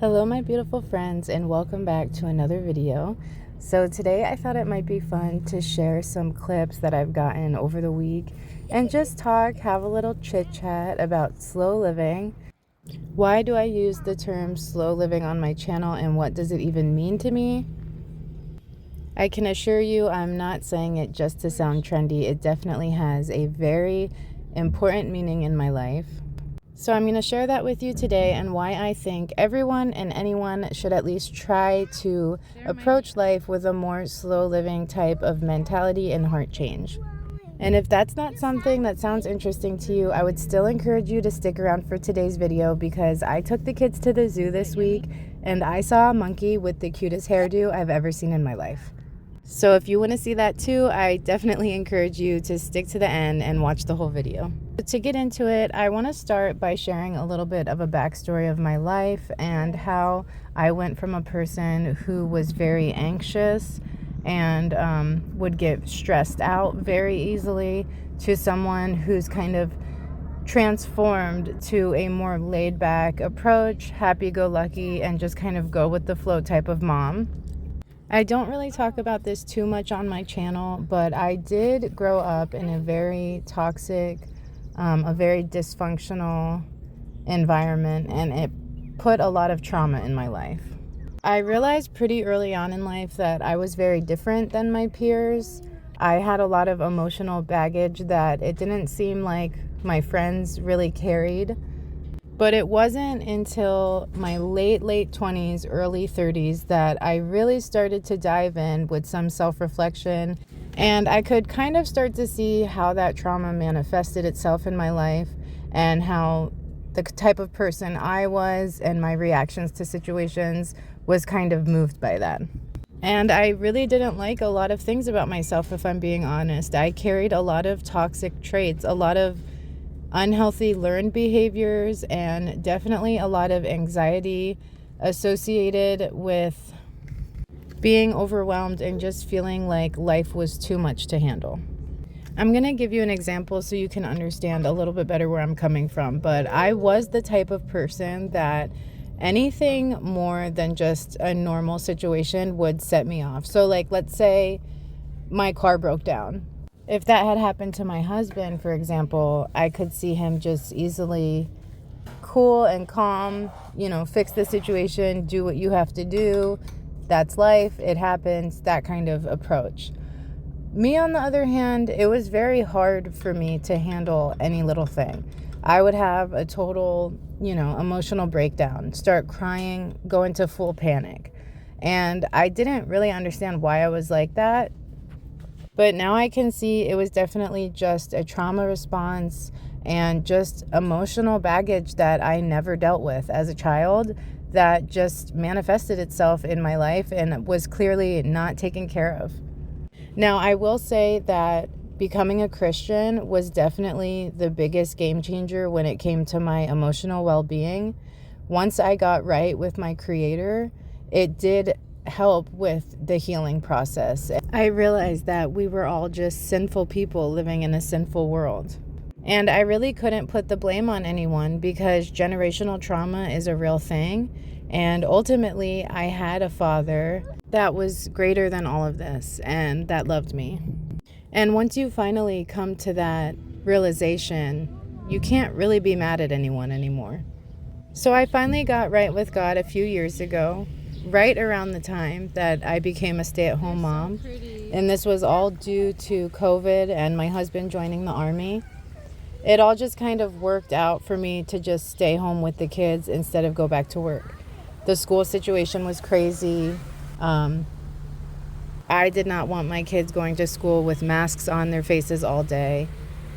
Hello my beautiful friends, and welcome back to another video. So today I thought it might be fun to share some clips that I've gotten over the week and just talk, have a little chit chat about slow living. Why do I use the term slow living on my channel, and what does it even mean to me? I can assure you I'm not saying it just to sound trendy. It definitely has a very important meaning in my life. So I'm going to share that with you today, and why I think everyone and anyone should at least try to approach life with a more slow living type of mentality and heart change. And if that's not something that sounds interesting to you, I would still encourage you to stick around for today's video, because I took the kids to the zoo this week and I saw a monkey with the cutest hairdo I've ever seen in my life. So if you want to see that too, I definitely encourage you to stick to the end and watch the whole video. To get into it, I want to start by sharing a little bit of a backstory of my life and how I went from a person who was very anxious and would get stressed out very easily to someone who's kind of transformed to a more laid-back approach, happy-go-lucky, and just kind of go with the flow type of mom. I don't really talk about this too much on my channel, but I did grow up in a very toxic, a very dysfunctional environment, and it put a lot of trauma in my life. I realized pretty early on in life that I was very different than my peers. I had a lot of emotional baggage that it didn't seem like my friends really carried. But it wasn't until my late 20s, early 30s that I really started to dive in with some self-reflection, and I could kind of start to see how that trauma manifested itself in my life and how the type of person I was and my reactions to situations was kind of moved by that. And I really didn't like a lot of things about myself, if I'm being honest. I carried a lot of toxic traits, a lot of unhealthy learned behaviors, and definitely a lot of anxiety associated with being overwhelmed and just feeling like life was too much to handle. I'm going to give you an example so you can understand a little bit better where I'm coming from, but I was the type of person that anything more than just a normal situation would set me off. So like, let's say my car broke down. If that had happened to my husband, for example, I could see him just easily cool and calm, fix the situation, do what you have to do. That's life. It happens, that kind of approach. Me, on the other hand, it was very hard for me to handle any little thing. I would have a total, emotional breakdown, start crying, go into full panic. And I didn't really understand why I was like that. But now I can see it was definitely just a trauma response and just emotional baggage that I never dealt with as a child that just manifested itself in my life and was clearly not taken care of. Now, I will say that becoming a Christian was definitely the biggest game changer when it came to my emotional well-being. Once I got right with my Creator, it did help with the healing process. I realized that we were all just sinful people living in a sinful world. And I really couldn't put the blame on anyone, because generational trauma is a real thing. And ultimately, I had a father that was greater than all of this and that loved me. And once you finally come to that realization, you can't really be mad at anyone anymore. So I finally got right with God a few years ago, right around the time that I became a stay-at-home mom. And this was all due to COVID and my husband joining the Army. It all just kind of worked out for me to just stay home with the kids instead of go back to work. The school situation was crazy. I did not want my kids going to school with masks on their faces all day.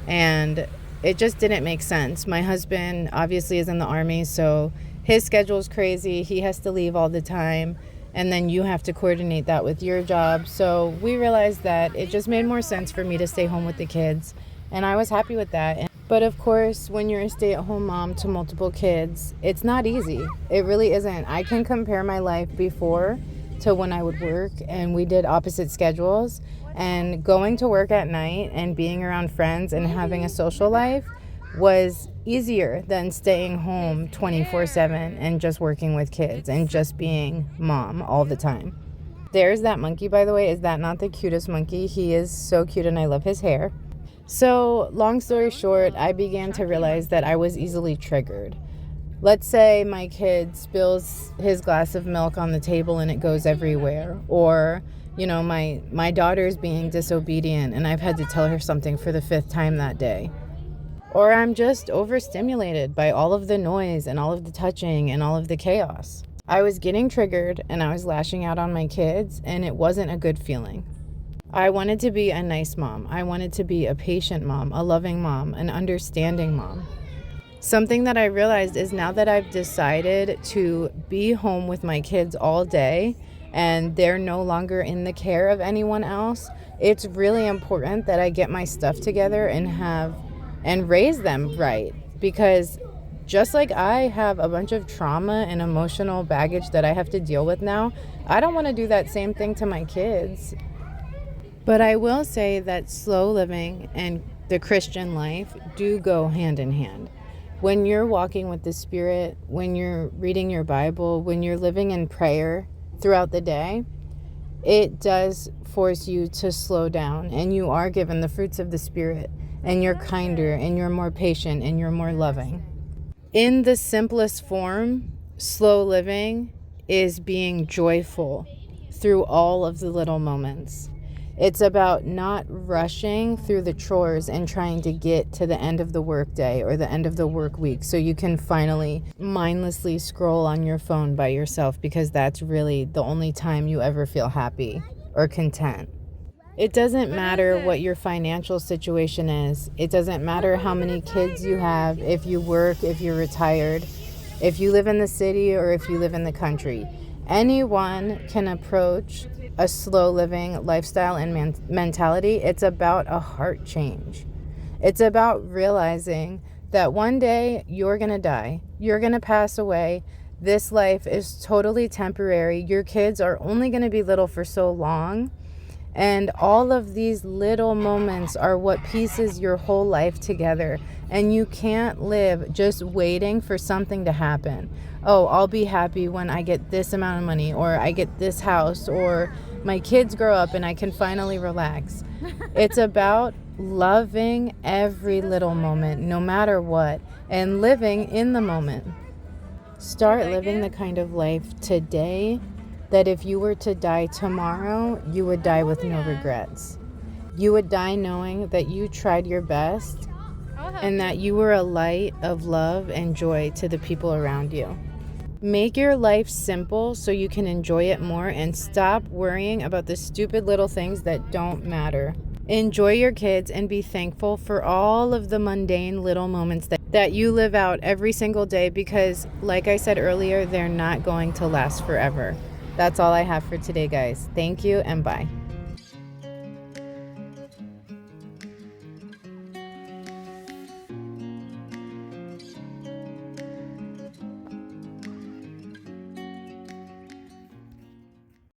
And it just didn't make sense. My husband obviously is in the Army, so his schedule is crazy. He has to leave all the time, and then you have to coordinate that with your job. So we realized that it just made more sense for me to stay home with the kids, and I was happy with that. But of course, when you're a stay-at-home mom to multiple kids, it's not easy. It really isn't. I can compare my life before to when I would work, and we did opposite schedules. And going to work at night and being around friends and having a social life was easier than staying home 24/7 and just working with kids and just being mom all the time. There's that monkey, by the way. Is that not the cutest monkey? He is so cute and I love his hair. So, long story short, I began to realize that I was easily triggered. Let's say my kid spills his glass of milk on the table and it goes everywhere. Or, my daughter's being disobedient and I've had to tell her something for the 5th time that day. Or I'm just overstimulated by all of the noise and all of the touching and all of the chaos. I was getting triggered and I was lashing out on my kids, and it wasn't a good feeling. I wanted to be a nice mom. I wanted to be a patient mom, a loving mom, an understanding mom. Something that I realized is now that I've decided to be home with my kids all day and they're no longer in the care of anyone else, it's really important that I get my stuff together and raise them right. Because just like I have a bunch of trauma and emotional baggage that I have to deal with now, I don't want to do that same thing to my kids. But I will say that slow living and the Christian life do go hand in hand. When you're walking with the Spirit, when you're reading your Bible, when you're living in prayer throughout the day, it does force you to slow down, and you are given the fruits of the Spirit, and you're kinder, and you're more patient, and you're more loving. In the simplest form, slow living is being joyful through all of the little moments. It's about not rushing through the chores and trying to get to the end of the workday or the end of the work week so you can finally mindlessly scroll on your phone by yourself, because that's really the only time you ever feel happy or content. It doesn't matter what your financial situation is. It doesn't matter how many kids you have, if you work, if you're retired, if you live in the city or if you live in the country. Anyone can approach a slow living lifestyle and mentality. It's about a heart change. It's about realizing that one day you're going to die. You're going to pass away. This life is totally temporary. Your kids are only going to be little for so long. And all of these little moments are what pieces your whole life together. And you can't live just waiting for something to happen. Oh, I'll be happy when I get this amount of money, or I get this house, or my kids grow up and I can finally relax. It's about loving every little moment, no matter what, and living in the moment. Start living the kind of life today that if you were to die tomorrow, you would die with no regrets. You would die knowing that you tried your best and that you were a light of love and joy to the people around you. Make your life simple so you can enjoy it more, and stop worrying about the stupid little things that don't matter. Enjoy your kids and be thankful for all of the mundane little moments that you live out every single day, because, like I said earlier, they're not going to last forever. That's all I have for today, guys. Thank you and bye.